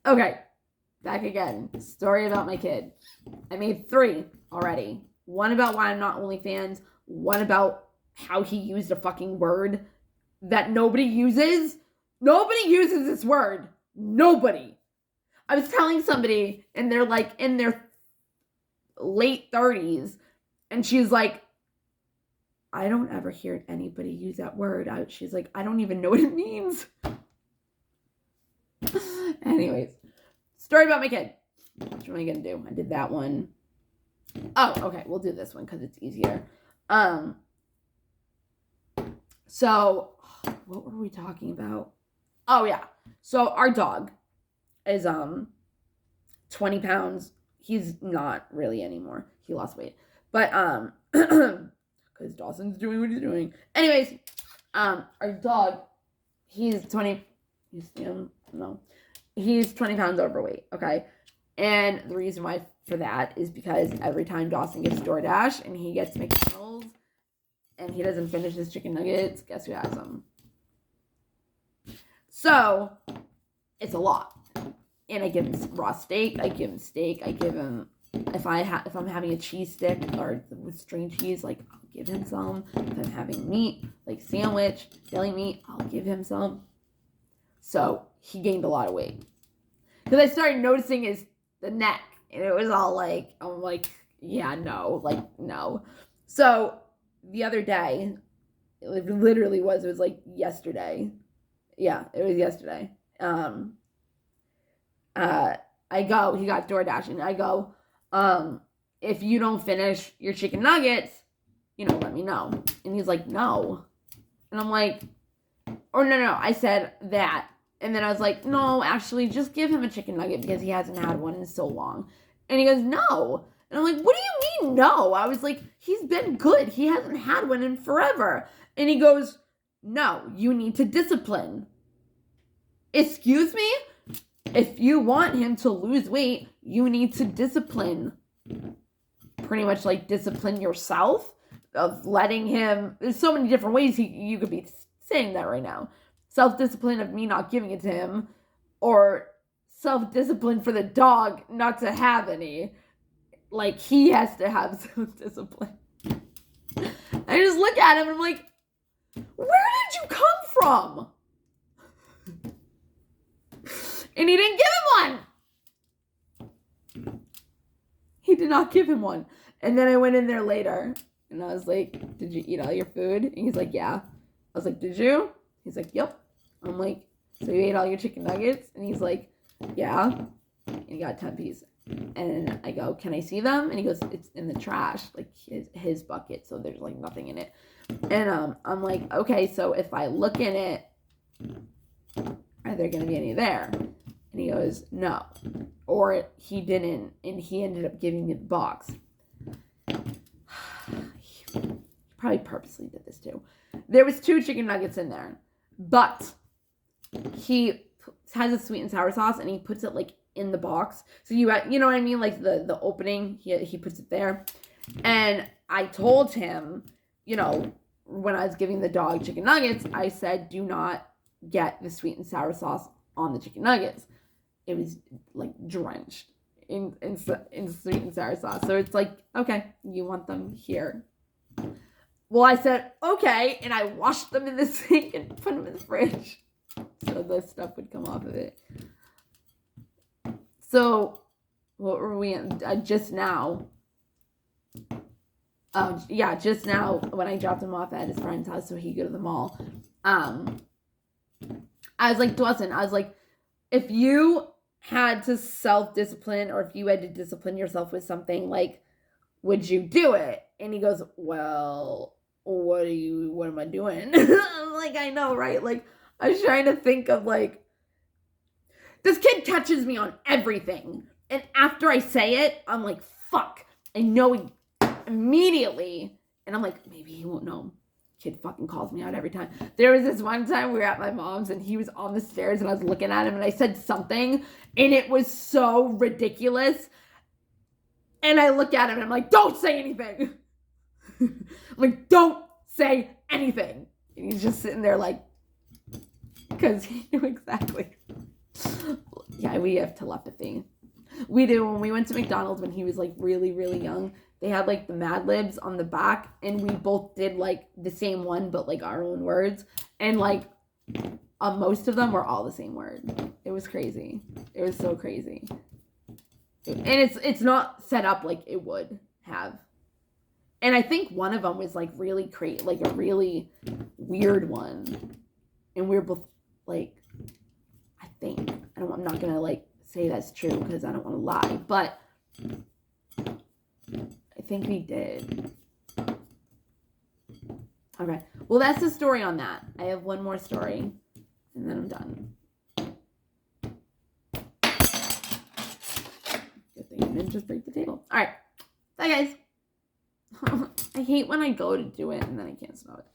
Okay, back again. Story about my kid. I made 3 already. One about why I'm not OnlyFans. One about how he used a fucking word that nobody uses. Nobody uses this word. Nobody. I was telling somebody, and they're like in their late 30s, and she's like, I don't ever hear anybody use that word. She's like, I don't even know what it means. Anyways, story about my kid. What am I gonna do? I did that one. Oh, okay, we'll do this one because it's easier. So what were we talking about? Oh yeah. So our dog is 20 pounds. He's not really anymore. He lost weight. But because Dawson's doing what he's doing. Anyways, our dog, he's 20. You see him? No. He's 20 pounds overweight, okay? And the reason why for that is because every time Dawson gets DoorDash and he gets McDonald's and he doesn't finish his chicken nuggets, guess who has them? So, it's a lot. And I give him raw steak, I give him steak, I give him, if I'm having a cheese stick or with string cheese, like, I'll give him some. If I'm having meat, like sandwich, deli meat, I'll give him some. So, he gained a lot of weight. Because I started noticing the neck. And it was all like, I'm like, yeah, no. Like, no. So, the other day, it literally was like yesterday. Yeah, it was yesterday. He got DoorDash, and I go, if you don't finish your chicken nuggets, let me know. And he's like, no. And I'm like, or no, I said that. And then I was like, no, actually, just give him a chicken nugget because he hasn't had one in so long. And he goes, no. And I'm like, what do you mean, no? I was like, he's been good. He hasn't had one in forever. And he goes, no, you need to discipline. Excuse me? If you want him to lose weight, you need to discipline. Pretty much like discipline yourself of letting him. There's so many different ways you could be saying that right now. Self-discipline of me not giving it to him, or self-discipline for the dog not to have any. Like, he has to have self-discipline. I just look at him and I'm like, where did you come from? And he didn't give him one. He did not give him one. And then I went in there later and I was like, did you eat all your food? And he's like, yeah. I was like, did you? He's like, yep. I'm like, so you ate all your chicken nuggets? And he's like, yeah. And he got 10 pieces. And I go, can I see them? And he goes, it's in the trash, like his bucket. So there's like nothing in it. And I'm like, okay, so if I look in it, are there going to be any there? And he goes, no. Or he didn't, and he ended up giving me the box. He probably purposely did this too. There was 2 chicken nuggets in there, but he has a sweet and sour sauce, and he puts it like in the box. So you know what I mean? Like the opening, he puts it there. And I told him, when I was giving the dog chicken nuggets, I said, do not get the sweet and sour sauce on the chicken nuggets. It was like drenched in sweet and sour sauce. So it's like, okay, you want them here. Well, I said, okay, and I washed them in the sink and put them in the fridge so the stuff would come off of it. So, what were we in? Just now? Oh, yeah, just now when I dropped him off at his friend's house so he could go to the mall. I was like, Dawson, if you had to self-discipline or if you had to discipline yourself with something, like, would you do it? And he goes, well, what am I doing? I'm like, I know, right? Like, I was trying to think of, like, this kid catches me on everything. And after I say it, I'm like, fuck. I know immediately. And I'm like, maybe he won't know. Kid fucking calls me out every time. There was this one time we were at my mom's and he was on the stairs and I was looking at him and I said something and it was so ridiculous. And I look at him and I'm like, don't say anything. I'm like, don't say anything. And he's just sitting there like, because he knew exactly. Yeah, we have telepathy. We do. When we went to McDonald's when he was like really, really young, they had like the Mad Libs on the back, and we both did like the same one, but like our own words. And like most of them were all the same word. It was crazy. It was so crazy. And it's not set up like it would have. And I think one of them was like really like a really weird one. And we were both like, I think, I'm not gonna like say that's true because I don't want to lie, but I think we did. Okay, well that's the story on that. I have one more story, and then I'm done. Good thing I didn't just break the table. All right, bye guys. I hate when I go to do it and then I can't stop it.